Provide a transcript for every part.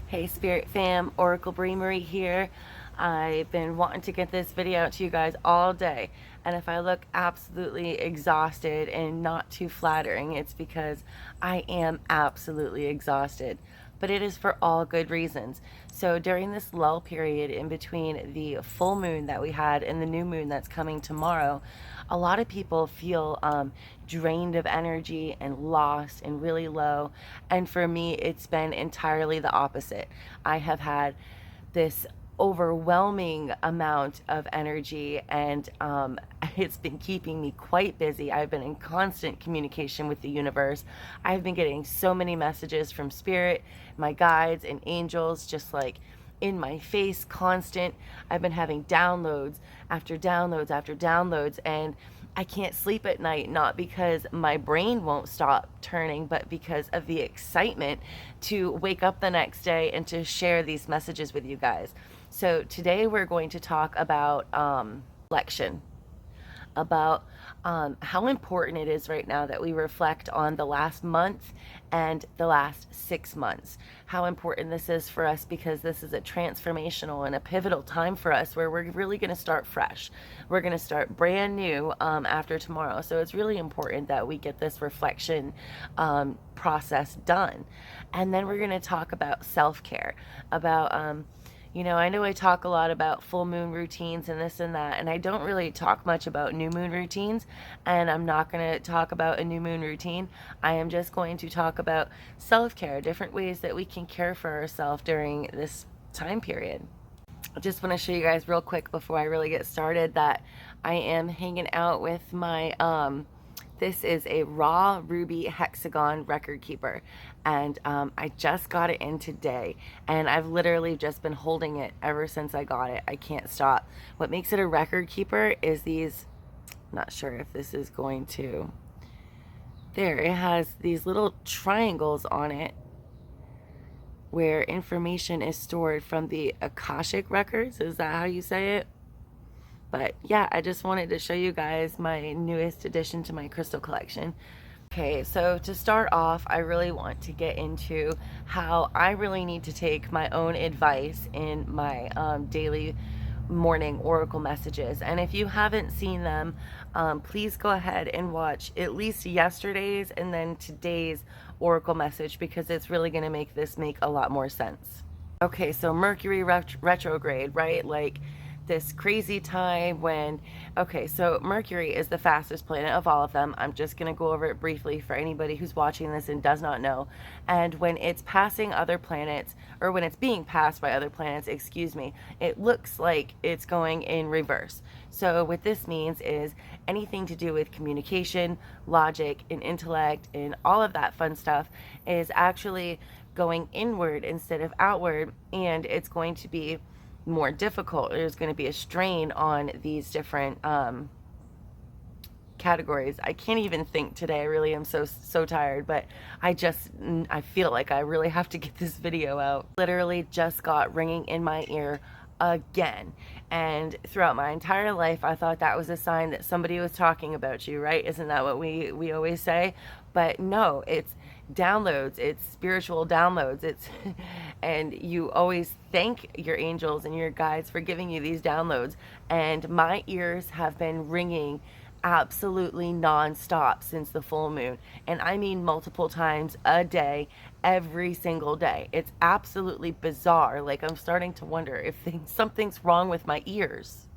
Hey Spirit Fam, Oracle Bree here. I've been wanting to get this video out to you guys all day, and if I look absolutely exhausted and not too flattering, it's because I am absolutely exhausted, but it is for all good reasons. So during this lull period in between the full moon that we had and the new moon that's coming tomorrow, a lot of people feel drained of energy and lost and really low. And for me, it's been entirely the opposite. I have had this overwhelming amount of energy, and it's been keeping me quite busy. I've been in constant communication with the universe. I've been getting so many messages from Spirit, my guides and angels, just like in my face, constant. I've been having downloads after downloads after downloads, and I can't sleep at night, not because my brain won't stop turning, but because of the excitement to wake up the next day and to share these messages with you guys. So today we're going to talk about reflection, about how important it is right now that we reflect on the last month and the last 6 months. How important this is for us, because this is a transformational and a pivotal time for us where we're really going to start fresh. We're going to start brand new after tomorrow. So it's really important that we get this reflection process done. And then we're going to talk about self-care, about you know, I know I talk a lot about full moon routines and this and that, and I don't really talk much about new moon routines, and I'm not going to talk about a new moon routine. I am just going to talk about self-care, different ways that we can care for ourselves during this time period. I just want to show you guys real quick before I really get started that I am hanging out with my this is a raw ruby hexagon record keeper, and I just got it in today, and I've literally just been holding it ever since I got it. I can't stop. What makes it a record keeper is these, I'm not sure if this is going to, there, it has these little triangles on it where information is stored from the Akashic records. Is that how you say it? But yeah, I just wanted to show you guys my newest addition to my crystal collection. Okay, so to start off, I really want to get into how I really need to take my own advice in my daily morning oracle messages. And if you haven't seen them, please go ahead and watch at least yesterday's and then today's oracle message, because it's really going to make this make a lot more sense. Okay, so Mercury retrograde, right? Like this crazy time when, okay, so Mercury is the fastest planet of all of them. I'm just going to go over it briefly for anybody who's watching this and does not know. And when it's passing other planets, or when it's being passed by other planets, excuse me, it looks like it's going in reverse. So what this means is anything to do with communication, logic, and intellect, and all of that fun stuff is actually going inward instead of outward, and it's going to be more difficult. There's going to be a strain on these different categories. I can't even think today. I really am so tired, but I feel like I really have to get this video out. Literally just got ringing in my ear again, and throughout my entire life I thought that was a sign that somebody was talking about you, right? Isn't that what we always say? But no, it's downloads, it's spiritual downloads. It's and you always thank your angels and your guides for giving you these downloads, and my ears have been ringing absolutely non-stop since the full moon, and I mean multiple times a day, every single day. It's absolutely bizarre. Like, I'm starting to wonder if something's wrong with my ears.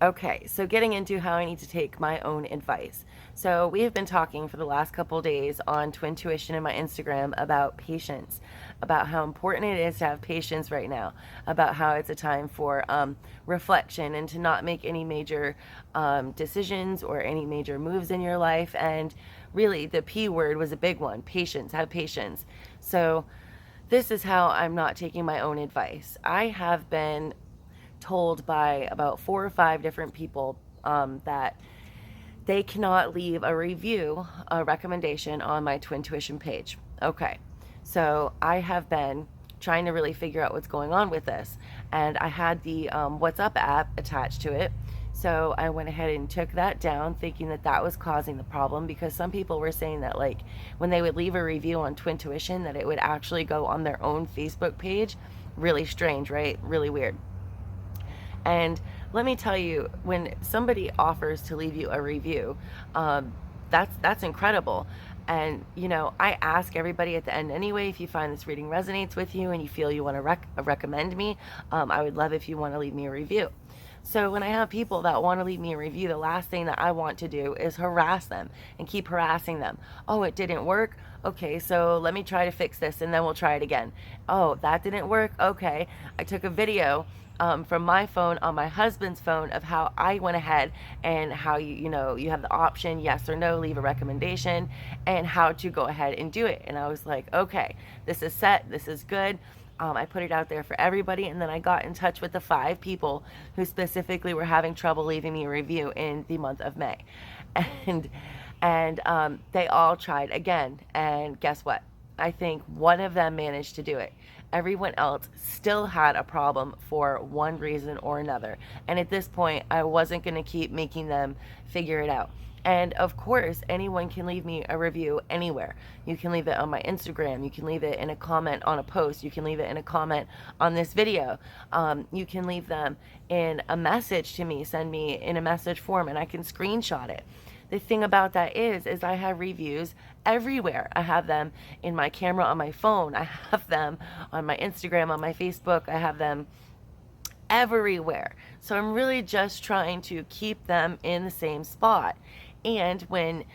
Okay, so getting into how I need to take my own advice. So we have been talking for the last couple days on Twintuition and my Instagram about patience, about how important it is to have patience right now, about how it's a time for reflection and to not make any major decisions or any major moves in your life. And really, the P word was a big one: patience. Have patience. So this is how I'm not taking my own advice. I have been told by about 4 or 5 different people that they cannot leave a review, a recommendation on my Twintuition page. Okay, so I have been trying to really figure out what's going on with this, and I had the WhatsApp app attached to it So I went ahead and took that down, thinking that that was causing the problem, because some people were saying that, like, when they would leave a review on Twintuition, that it would actually go on their own Facebook page. Really strange, right? Really weird. And let me tell you, when somebody offers to leave you a review, that's incredible. And, you know, I ask everybody at the end anyway, if you find this reading resonates with you and you feel you want to recommend me, I would love if you want to leave me a review. So when I have people that want to leave me a review, the last thing that I want to do is harass them and keep harassing them. Oh, it didn't work? Okay, so let me try to fix this and then we'll try it again. Oh, that didn't work? Okay. I took a video from my phone on my husband's phone of how I went ahead and how you know, you have the option, yes or no, leave a recommendation, and how to go ahead and do it. And I was like, okay, this is set, this is good. I put it out there for everybody, and then I got in touch with the 5 people who specifically were having trouble leaving me a review in the month of May. And they all tried again, and guess what? I think one of them managed to do it. Everyone else still had a problem for one reason or another. And at this point, I wasn't going to keep making them figure it out. And of course, anyone can leave me a review anywhere. You can leave it on my Instagram. You can leave it in a comment on a post. You can leave it in a comment on this video. You can leave them in a message to me, send me in a message form, and I can screenshot it. The thing about that is I have reviews everywhere. I have them in my camera on my phone. I have them on my Instagram, on my Facebook. I have them everywhere. So I'm really just trying to keep them in the same spot. And when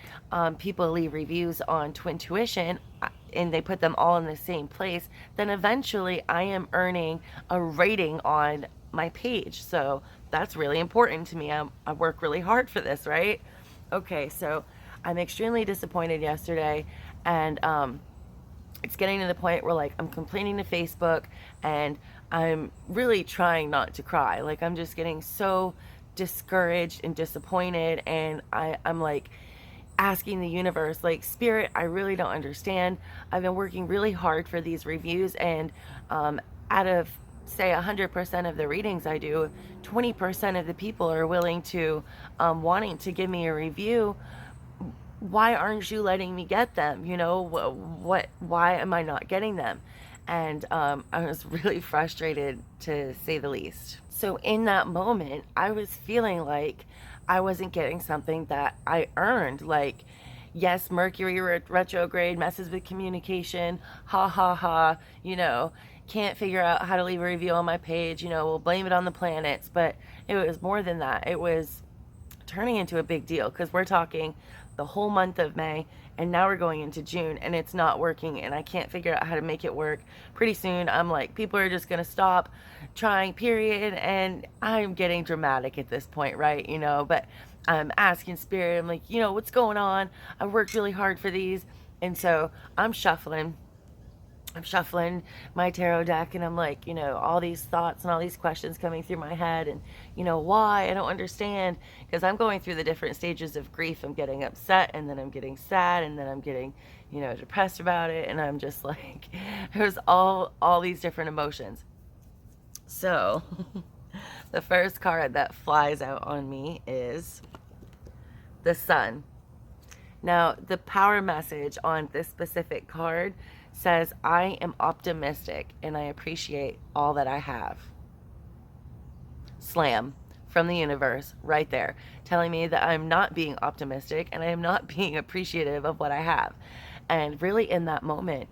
people leave reviews on Twintuition and they put them all in the same place, then eventually I am earning a rating on my page. So that's really important to me. I work really hard for this, right? Okay, so I'm extremely disappointed yesterday, and it's getting to the point where, like, I'm complaining to Facebook, and I'm really trying not to cry. Like, I'm just getting so discouraged and disappointed, and I'm like asking the universe, like, Spirit, I really don't understand. I've been working really hard for these reviews, and out of, say, 100% of the readings I do, 20% of the people are willing to wanting to give me a review. Why aren't you letting me get them? You know, why am I not getting them? And I was really frustrated, to say the least. So in that moment, I was feeling like I wasn't getting something that I earned. Like, yes, Mercury retrograde messes with communication, ha ha ha, you know, can't figure out how to leave a review on my page, you know, we'll blame it on the planets. But it was more than that. It was turning into a big deal, because we're talking the whole month of May, and now we're going into June, and it's not working, and I can't figure out how to make it work. Pretty soon I'm like, people are just gonna stop trying, period. And I'm getting dramatic at this point, right? You know, but I'm asking Spirit, I'm like, you know, what's going on? I worked really hard for these. And so I'm shuffling my tarot deck, and I'm like, you know, all these thoughts and all these questions coming through my head, and, you know, why? I don't understand, because I'm going through the different stages of grief. I'm getting upset, and then I'm getting sad, and then I'm getting, you know, depressed about it, and I'm just like, there's all these different emotions. So the first card that flies out on me is the Sun. Now, the power message on this specific card says, I am optimistic and I appreciate all that I have. Slam from the universe right there, telling me that I'm not being optimistic and I am not being appreciative of what I have. And really in that moment,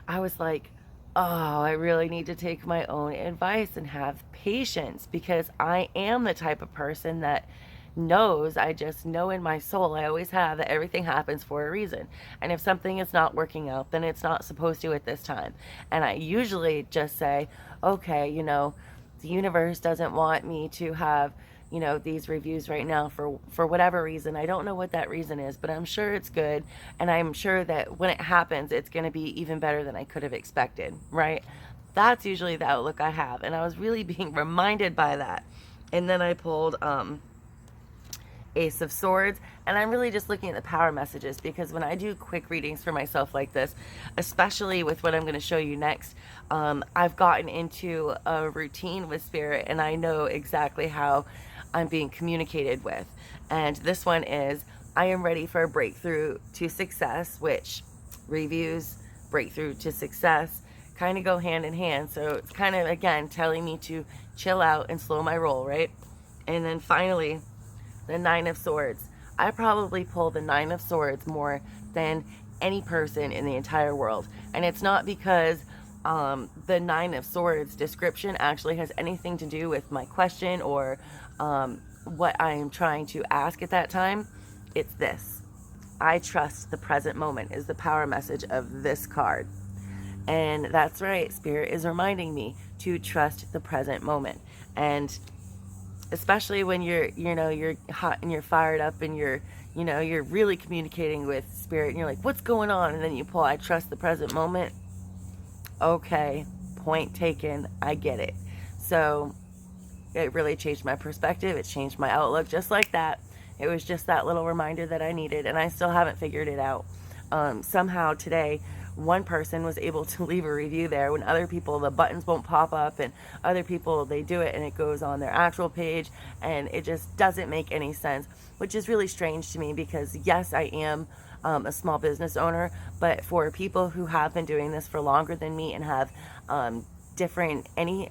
I was like, oh, I really need to take my own advice and have patience, because I am the type of person that knows, I just know in my soul, I always have, that everything happens for a reason. And if something is not working out, then it's not supposed to at this time. And I usually just say, okay, you know, the universe doesn't want me to have, you know, these reviews right now for whatever reason. I don't know what that reason is, but I'm sure it's good. And I'm sure that when it happens, it's going to be even better than I could have expected, right? That's usually the outlook I have. And I was really being reminded by that. And then I pulled, Ace of Swords, and I'm really just looking at the power messages, because when I do quick readings for myself like this, especially with what I'm going to show you next, I've gotten into a routine with Spirit, and I know exactly how I'm being communicated with. And this one is, I am ready for a breakthrough to success, which reviews, breakthrough to success kind of go hand in hand. So it's kind of, again, telling me to chill out and slow my roll, right? And then finally, the Nine of Swords. I probably pull the Nine of Swords more than any person in the entire world. And it's not because the Nine of Swords description actually has anything to do with my question or what I am trying to ask at that time. It's this: I trust the present moment is the power message of this card. And that's right, Spirit is reminding me to trust the present moment. And especially when you're hot and you're fired up and you're really communicating with Spirit and you're like, what's going on? And then you pull, I trust the present moment. Okay, point taken, I get it. So it really changed my perspective. It changed my outlook just like that. It was just that little reminder that I needed, and I still haven't figured it out. Somehow today, one person was able to leave a review there when other people, the buttons won't pop up, and other people, they do it and it goes on their actual page, and it just doesn't make any sense, which is really strange to me because yes, I am a small business owner, but for people who have been doing this for longer than me and have different any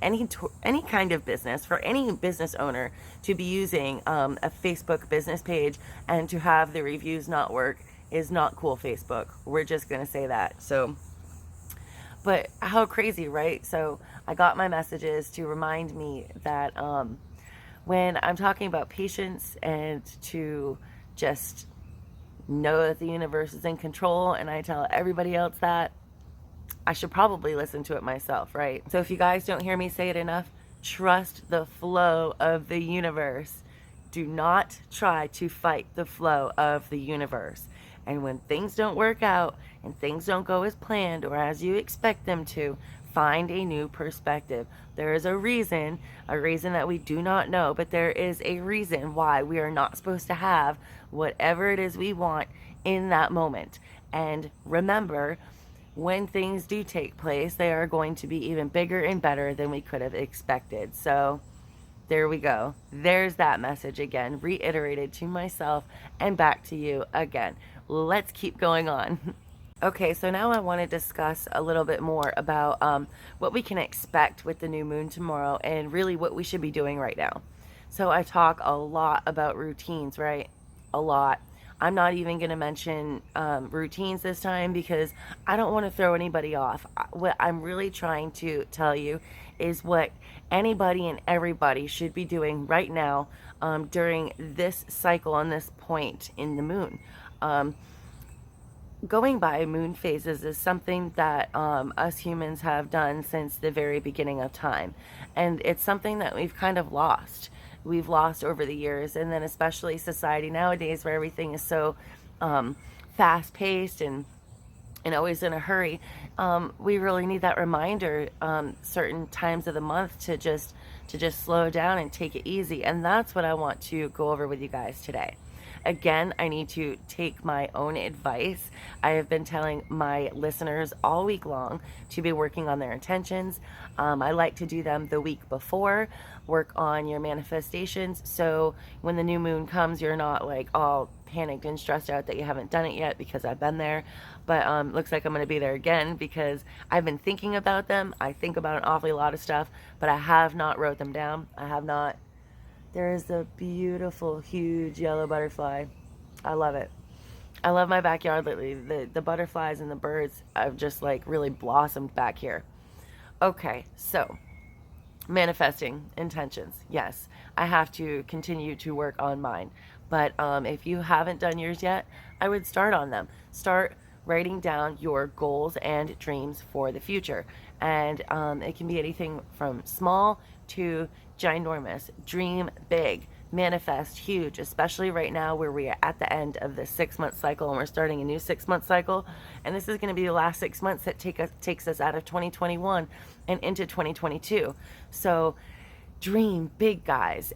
kind of business, for any business owner to be using a Facebook business page and to have the reviews not work is not cool, Facebook. We're just gonna say that. So, but how crazy, right? So I got my messages to remind me that when I'm talking about patience and to just know that the universe is in control, and I tell everybody else that, I should probably listen to it myself, right? So if you guys don't hear me say it enough, trust the flow of the universe. Do not try to fight the flow of the universe. And when things don't work out and things don't go as planned or as you expect them to, find a new perspective. There is a reason that we do not know, but there is a reason why we are not supposed to have whatever it is we want in that moment. And remember, when things do take place, they are going to be even bigger and better than we could have expected. So there we go. There's that message again, reiterated to myself and back to you again. Let's keep going on. Okay, so now I want to discuss a little bit more about what we can expect with the new moon tomorrow and really what we should be doing right now. So I talk a lot about routines, right? A lot. I'm not even going to mention routines this time because I don't want to throw anybody off. What I'm really trying to tell you is what anybody and everybody should be doing right now during this cycle and this point in the moon. Going by moon phases is something that us humans have done since the very beginning of time. And it's something that we've kind of lost. We've lost over the years, and then especially society nowadays where everything is so fast-paced and always in a hurry. We really need that reminder certain times of the month to just slow down and take it easy. And that's what I want to go over with you guys today. Again, I need to take my own advice. I have been telling my listeners all week long to be working on their intentions. I like to do them the week before, work on your manifestations, so when the new moon comes, you're not like all panicked and stressed out that you haven't done it yet, because I've been there. But looks like I'm going to be there again because I've been thinking about them. I think about an awfully lot of stuff, but I have not wrote them down. I have not. There is the beautiful, huge yellow butterfly. I love it. I love my backyard lately. The butterflies and the birds have just like really blossomed back here. Okay, so manifesting intentions. Yes, I have to continue to work on mine. But if you haven't done yours yet, I would start on them. Start writing down your goals and dreams for the future. And it can be anything from small to ginormous. Dream big, manifest huge, especially right now where we are at the end of the 6-month cycle and we're starting a new 6-month cycle. And this is going to be the last 6 months that takes us out of 2021 and into 2022. So dream big, guys.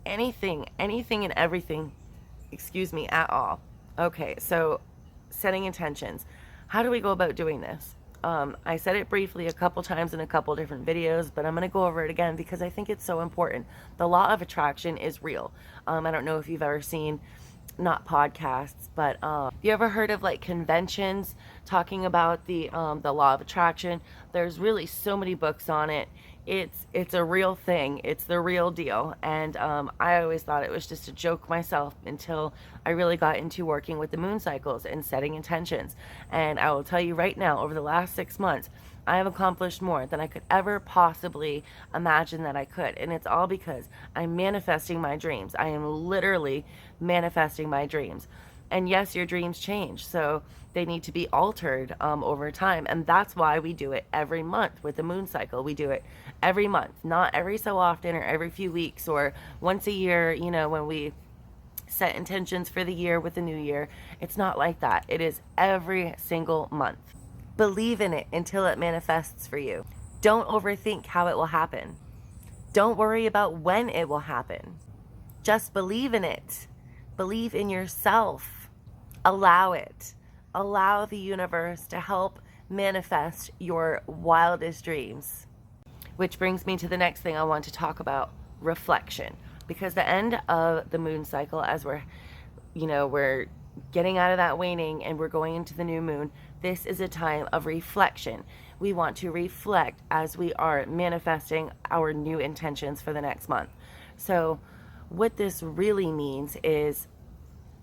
Anything and everything, at all. Okay, so setting intentions. How do we go about doing this? I said it briefly a couple times in a couple different videos, but I'm going to go over it again because I think it's so important. The law of attraction is real. I don't know if you've ever seen, not podcasts, but you ever heard of like conventions talking about the law of attraction? There's really so many books on it. It's a real thing. It's the real deal. And I always thought it was just a joke myself until I really got into working with the moon cycles and setting intentions. And I will tell you right now, over the last 6 months, I have accomplished more than I could ever possibly imagine that I could. And it's all because I'm manifesting my dreams. I am literally manifesting my dreams. And yes, your dreams change, so they need to be altered over time. And that's why we do it every month with the moon cycle. We do it every month, not every so often or every few weeks or once a year, you know, when we set intentions for the year with the new year. It's not like that. It is every single month. Believe in it until it manifests for you. Don't overthink how it will happen. Don't worry about when it will happen. Just believe in it. Believe in yourself. Allow it. Allow the universe to help manifest your wildest dreams. Which brings me to the next thing I want to talk about, reflection. Because the end of the moon cycle, as we're getting out of that waning and we're going into the new moon, this is a time of reflection. We want to reflect as we are manifesting our new intentions for the next month. So what this really means is,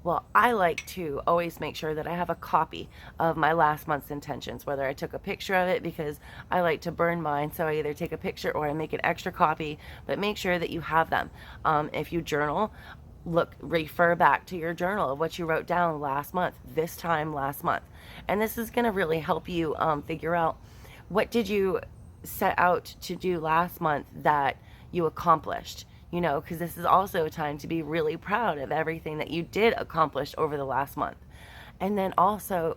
well, I like to always make sure that I have a copy of my last month's intentions, whether I took a picture of it, because I like to burn mine. So I either take a picture or I make an extra copy, but make sure that you have them. If you journal, refer back to your journal of what you wrote down last month, this time last month. And this is going to really help you figure out, what did you set out to do last month that you accomplished? You know, because this is also a time to be really proud of everything that you did accomplish over the last month. And then also,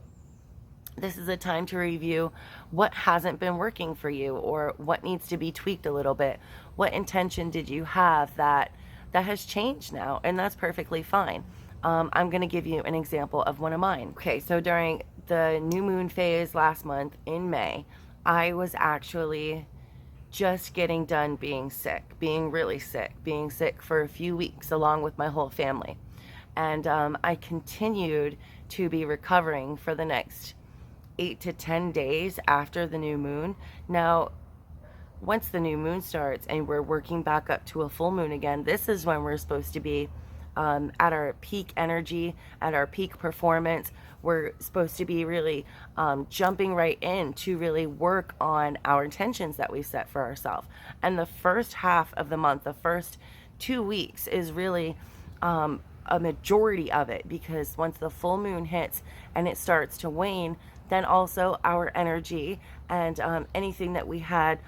this is a time to review what hasn't been working for you or what needs to be tweaked a little bit. What intention did you have that has changed now? And that's perfectly fine. I'm going to give you an example of one of mine. Okay, so during the new moon phase last month in May, I was actually just getting done being sick, being really sick, being sick for a few weeks along with my whole family. And I continued to be recovering for the next 8 to 10 days after the new moon. Now, once the new moon starts and we're working back up to a full moon again, this is when we're supposed to be at our peak energy, at our peak performance. We're supposed to be really jumping right in to really work on our intentions that we set for ourselves. And the first half of the month, the first 2 weeks, is really a majority of it, because once the full moon hits and it starts to wane, then also our energy and anything that we had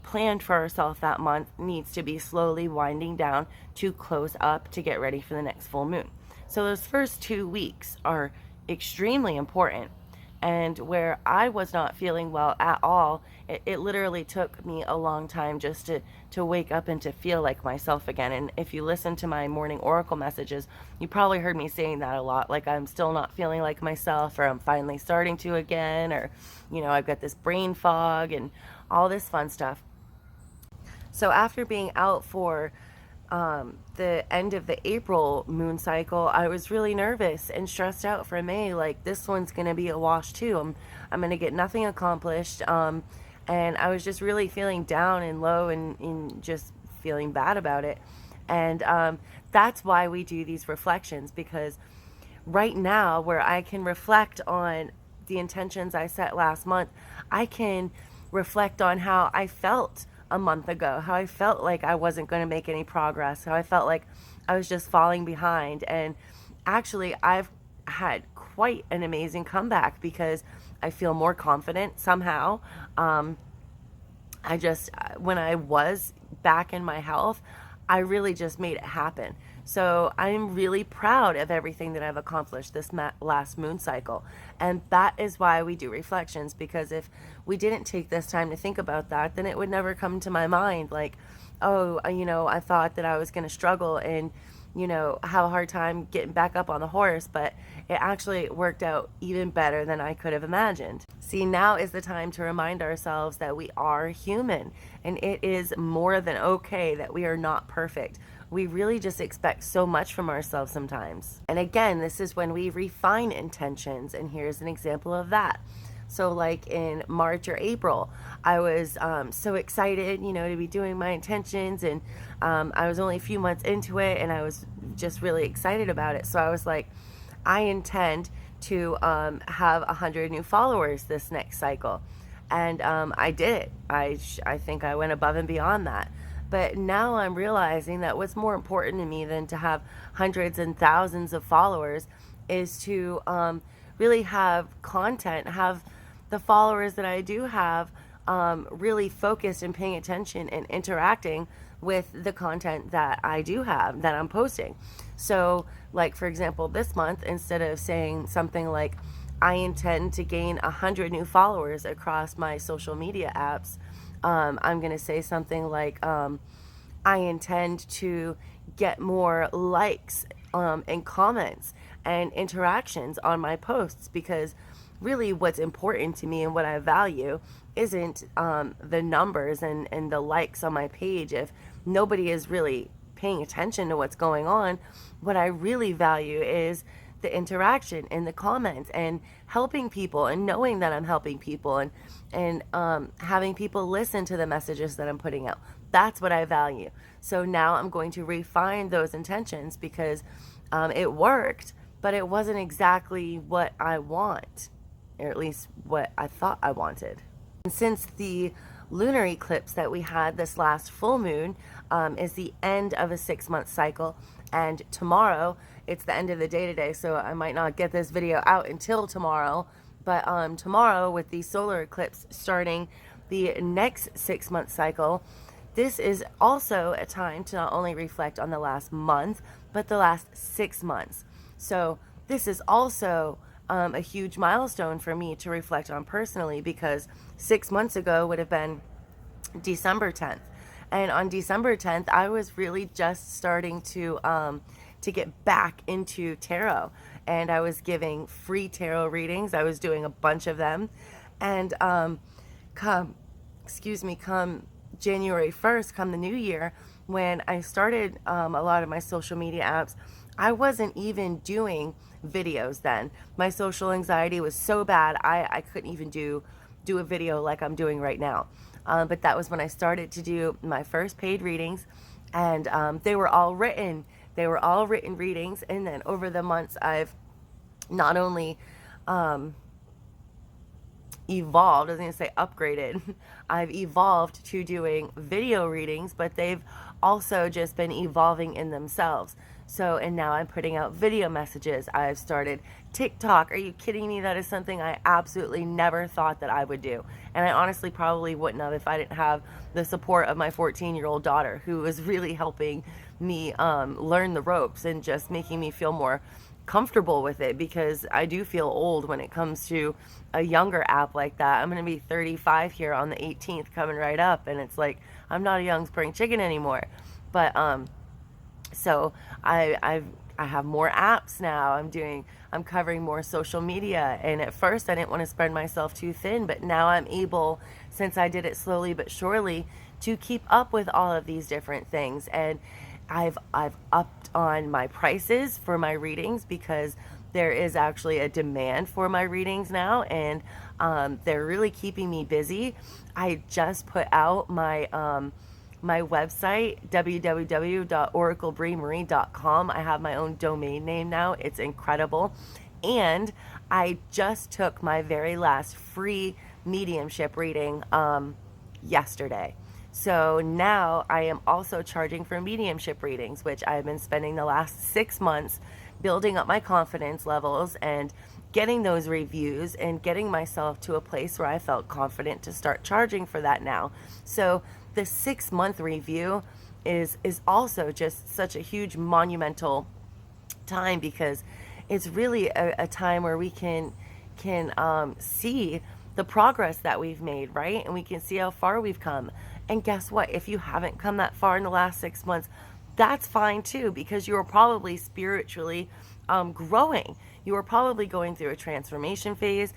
planned for ourselves that month needs to be slowly winding down to close up to get ready for the next full moon. So those first 2 weeks are extremely important. And where I was not feeling well at all, it literally took me a long time just to wake up and to feel like myself again. And if you listen to my morning oracle messages, you probably heard me saying that a lot, like I'm still not feeling like myself, or I'm finally starting to again, or I've got this brain fog and all this fun stuff. So after being out for the end of the April moon cycle, I was really nervous and stressed out for May. Like, this one's going to be a wash too. I'm going to get nothing accomplished. And I was just really feeling down and low and just feeling bad about it. And that's why we do these reflections, because right now, where I can reflect on the intentions I set last month, I can reflect on how I felt a month ago, how I felt like I wasn't going to make any progress, how I felt like I was just falling behind. And actually, I've had quite an amazing comeback, because I feel more confident somehow. When I was back in my health, I really just made it happen. So I'm really proud of everything that I've accomplished this last moon cycle. And that is why we do reflections, because if we didn't take this time to think about that, then it would never come to my mind. Like, oh, I thought that I was going to struggle and you know, have a hard time getting back up on the horse, but it actually worked out even better than I could have imagined. See, now is the time to remind ourselves that we are human, and it is more than okay that we are not perfect. We really just expect so much from ourselves sometimes. And again, this is when we refine intentions, and here's an example of that. So like in March or April, I was so excited, you know, to be doing my intentions, and I was only a few months into it, and I was just really excited about it. So I was like, I intend to have 100 new followers this next cycle. And I did it. I think I went above and beyond that. But now I'm realizing that what's more important to me than to have hundreds and thousands of followers is to really have content, have the followers that I do have really focused and paying attention and interacting with the content that I do have, that I'm posting. So like, for example, this month, instead of saying something like, I intend to gain 100 new followers across my social media apps, I'm going to say something like, I intend to get more likes and comments and interactions on my posts, because really what's important to me and what I value isn't the numbers and the likes on my page. If nobody is really paying attention to what's going on, what I really value is the interaction and the comments and helping people and knowing that I'm helping people and having people listen to the messages that I'm putting out. That's what I value. So now I'm going to refine those intentions, because it worked, but it wasn't exactly what I want, or at least what I thought I wanted. And since the lunar eclipse that we had this last full moon is the end of a 6-month cycle, and tomorrow it's the end of the day today, so I might not get this video out until tomorrow, but tomorrow, with the solar eclipse starting the next 6-month cycle, this is also a time to not only reflect on the last month, but the last 6 months. So this is also a huge milestone for me to reflect on personally, because 6 months ago would have been December 10th. And on December 10th, I was really just starting to get back into tarot. And I was giving free tarot readings. I was doing a bunch of them. And come January 1st, come the new year, when I started a lot of my social media apps, I wasn't even doing videos then. My social anxiety was so bad, I couldn't even do a video like I'm doing right now. But that was when I started to do my first paid readings, and they were all written readings. And then over the months, I've not only evolved, I was going to say upgraded, I've evolved to doing video readings, but they've also just been evolving in themselves. So, and now I'm putting out video messages. I've started TikTok. Are you kidding me? That is something I absolutely never thought that I would do. And I honestly probably wouldn't have if I didn't have the support of my 14-year-old daughter, who was really helping me learn the ropes and just making me feel more comfortable with it, because I do feel old when it comes to a younger app like that. I'm going to be 35 here on the 18th, coming right up, and it's like I'm not a young spring chicken anymore. But so I have more apps now. I'm covering more social media, and at first I didn't want to spread myself too thin, but now I'm able, since I did it slowly but surely, to keep up with all of these different things. And I've upped on my prices for my readings, because there is actually a demand for my readings now, and they're really keeping me busy. I just put out my my website, www.oraclebreemarie.com. I have my own domain name now. It's incredible. And I just took my very last free mediumship reading yesterday. So now I am also charging for mediumship readings, which I've been spending the last 6 months building up my confidence levels and getting those reviews and getting myself to a place where I felt confident to start charging for that now. So the 6-month review is also just such a huge monumental time, because it's really a time where we can see the progress that we've made, right? And we can see how far we've come. And guess what? If you haven't come that far in the last 6 months, that's fine too, because you are probably spiritually growing. You are probably going through a transformation phase.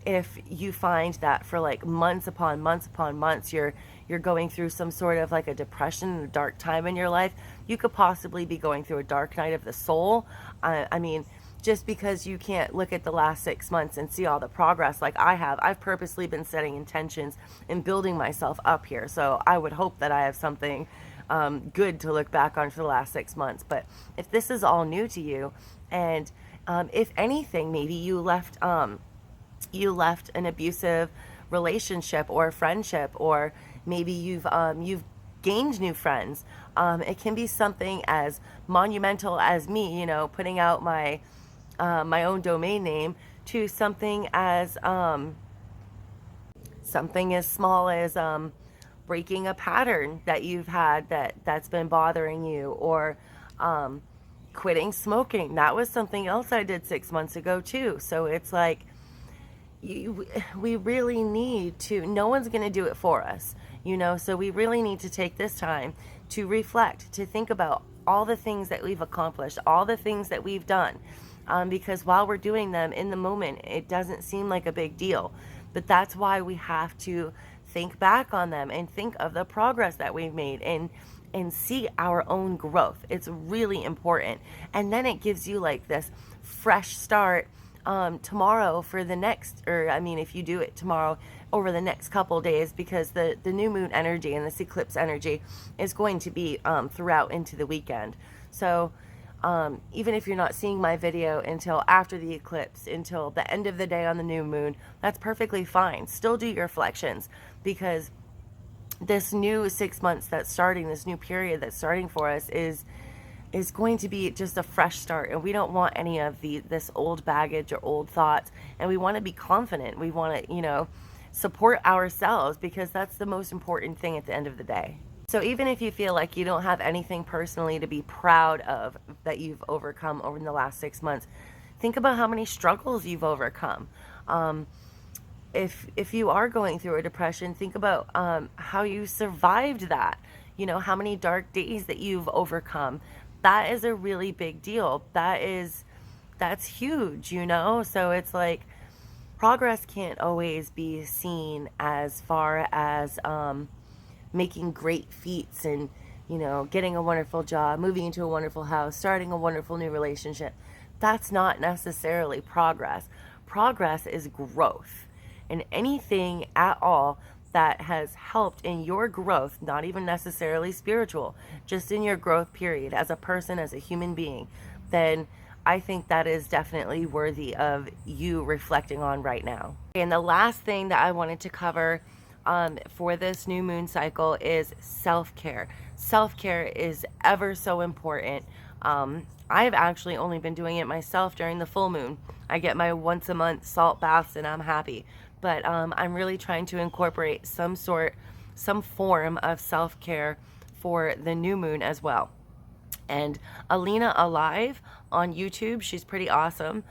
If you find that for like months upon months upon months, you're going through some sort of like a depression and a dark time in your life, you could possibly be going through a dark night of the soul. I mean, just because you can't look at the last 6 months and see all the progress like I have, I've purposely been setting intentions and building myself up here. So I would hope that I have something good to look back on for the last 6 months. But if this is all new to you, and if anything, maybe you left an abusive relationship or friendship, or maybe you've gained new friends. It can be something as monumental as me, you know, putting out my my own domain name, to something as small as breaking a pattern that you've had that's been bothering you, or quitting smoking. That was something else I did 6 months ago too. So it's like, we really need to, no one's going to do it for us, you know, so we really need to take this time to reflect, to think about all the things that we've accomplished, all the things that we've done, because while we're doing them in the moment, it doesn't seem like a big deal, but that's why we have to think back on them and think of the progress that we've made, and see our own growth. It's really important. And then it gives you like this fresh start tomorrow for the next, or I mean, if you do it tomorrow, over the next couple days, because the new moon energy and this eclipse energy is going to be throughout into the weekend. So even if you're not seeing my video until after the eclipse, until the end of the day on the new moon, that's perfectly fine. Still do your reflections, because this new 6 months that's starting, this new period that's starting for us is going to be just a fresh start, and we don't want any of this old baggage or old thoughts, and we want to be confident. We want to, you know, support ourselves, because that's the most important thing at the end of the day. So even if you feel like you don't have anything personally to be proud of that you've overcome over the last 6 months, think about how many struggles you've overcome. If you are going through a depression, think about how you survived that. You know, how many dark days that you've overcome. That is a really big deal. That's huge, you know? So it's like, progress can't always be seen as far as making great feats and, you know, getting a wonderful job, moving into a wonderful house, starting a wonderful new relationship. That's not necessarily progress. Progress is growth. And anything at all that has helped in your growth, not even necessarily spiritual, just in your growth period as a person, as a human being, then I think that is definitely worthy of you reflecting on right now. And the last thing that I wanted to cover for this new moon cycle is self-care. Self-care is ever so important. I've actually only been doing it myself during the full moon. I get my once a month salt baths and I'm happy. But I'm really trying to incorporate some form of self-care for the new moon as well. And Alina Alive on YouTube, she's pretty awesome.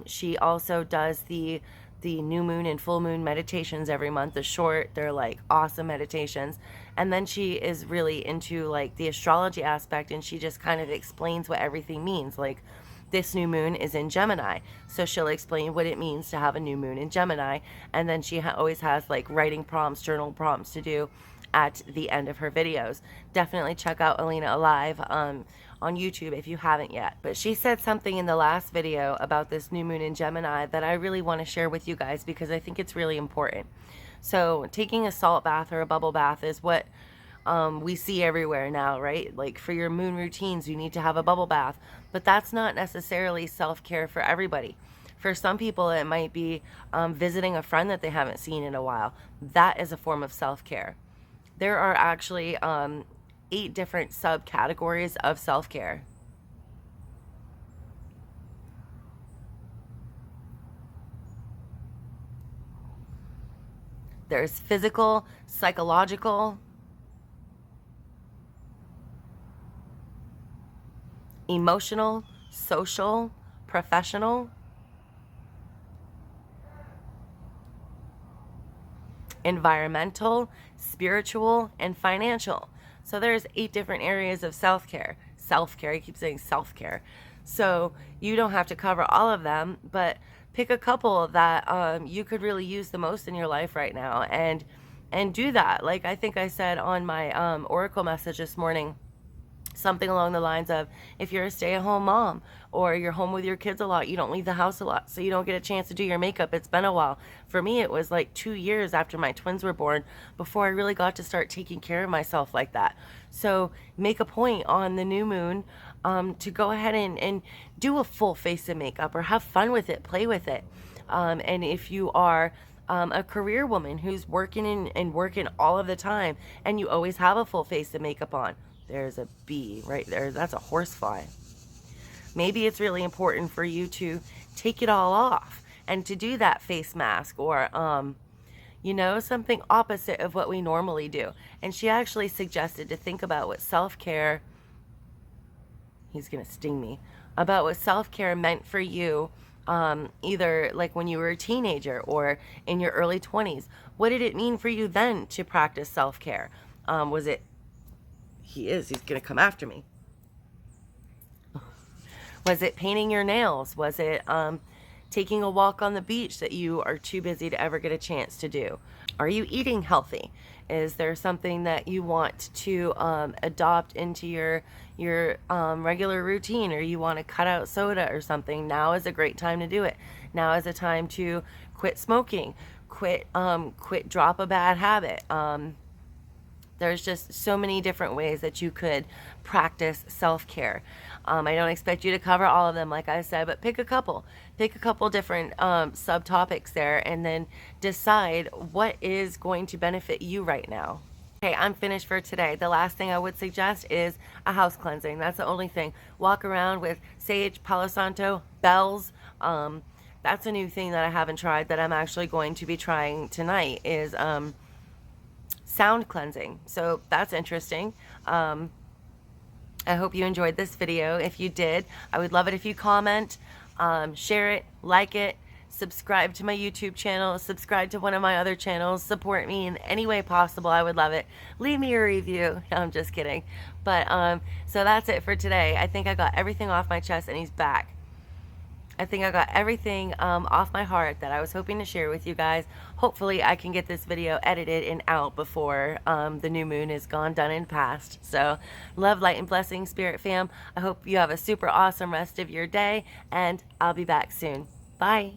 She also does the new moon and full moon meditations every month. They're like awesome meditations. And then she is really into like the astrology aspect, and she just kind of explains what everything means. Like, this new moon is in Gemini, so she'll explain what it means to have a new moon in Gemini, and then she always has like writing prompts, journal prompts to do at the end of her videos. Definitely check out Alina Alive on YouTube if you haven't yet. But she said something in the last video about this new moon in Gemini that I really want to share with you guys, because I think it's really important. So taking a salt bath or a bubble bath is what we see everywhere now, right? Like, for your moon routines, you need to have a bubble bath, but that's not necessarily self-care for everybody. For some people, it might be visiting a friend that they haven't seen in a while. That is a form of self-care. There are actually 8 different subcategories of self-care. There's physical, psychological, emotional, social, professional, environmental, spiritual, and financial. So there's 8 different areas of self-care. Self-care, I keep saying self-care. So you don't have to cover all of them, but pick a couple that you could really use the most in your life right now, and do that. Like I think I said on my oracle message this morning, something along the lines of, if you're a stay-at-home mom or you're home with your kids a lot, you don't leave the house a lot, so you don't get a chance to do your makeup. It's been a while. For me, it was like 2 years after my twins were born before I really got to start taking care of myself like that. So make a point on the new moon to go ahead and do a full face of makeup, or have fun with it, play with it. And if you are a career woman who's working and working all of the time, and you always have a full face of makeup on, there's a bee right there. That's a horsefly. Maybe it's really important for you to take it all off and to do that face mask, or, you know, something opposite of what we normally do. And she actually suggested to think about what self-care, he's going to sting me, about what self-care meant for you, either like when you were a teenager or in your early 20s. What did it mean for you then to practice self-care? Was it, he's going to come after me. Was it painting your nails? Was it taking a walk on the beach that you are too busy to ever get a chance to do? Are you eating healthy? Is there something that you want to adopt into your regular routine, or you want to cut out soda or something? Now is a great time to do it. Now is a time to quit smoking, quit drop a bad habit. There's just so many different ways that you could practice self-care. I don't expect you to cover all of them, like I said, but pick a couple different subtopics there, and then decide what is going to benefit you right now. Okay, I'm finished for today. The last thing I would suggest is a house cleansing. That's the only thing. Walk around with sage, Palo Santo, bells. That's a new thing that I haven't tried that I'm actually going to be trying tonight, is sound cleansing. So that's interesting. I hope you enjoyed this video. If you did, I would love it if you comment, share it, like it, subscribe to my YouTube channel, subscribe to one of my other channels, support me in any way possible. I would love it. Leave me a review. No, I'm just kidding. But so that's it for today. I think I got everything off my chest, and he's back. I think I got everything off my heart that I was hoping to share with you guys. Hopefully I can get this video edited and out before the new moon is gone, done, and past. So love, light, and blessings, Spirit Fam. I hope you have a super awesome rest of your day, and I'll be back soon. Bye.